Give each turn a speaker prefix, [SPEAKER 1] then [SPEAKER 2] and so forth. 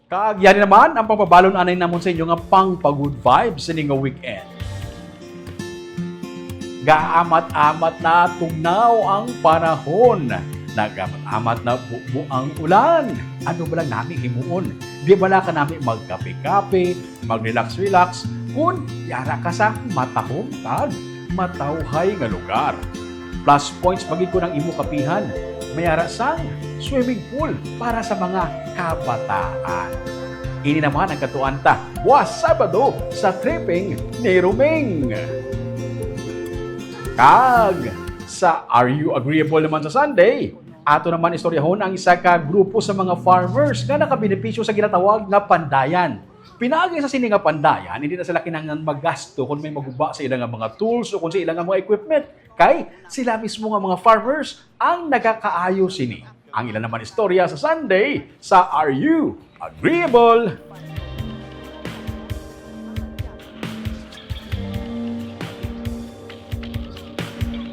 [SPEAKER 1] Kaagyan naman ang pagpabalon anay namon sa inyo nga pang pag-good vibes sa nga weekend. Gaamat-amat na tugnaw ang panahon. Nagamat-amat na buo ang ulan. Ano ba lang namin himuon? Di ba ka namin magkape-kape, mag-relax-relax, kung yara ka sa matahong tag, matawhay nga lugar. Plus points pagid ko ng imo kapihan. Mayara sang swimming pool para sa mga kabataan. Ini naman ang katuanta, buwas Sabado sa tripping ni Ruming. Kag sa RU Agri-able naman sa Sunday, ato naman istoryahon ang isa ka grupo sa mga farmers nga nakabenepisyo sa ginatawag nga Pandayan. Pinaagi sa sini nga Pandayan, hindi na sila kinahanglan maggasto kung may maguba sa ilang mga tools o kung sa ilang mga equipment. Kay sila mismo nga mga farmers ang nagakaayo sini. Ang ilan naman istorya sa Sunday sa RU Agri-able.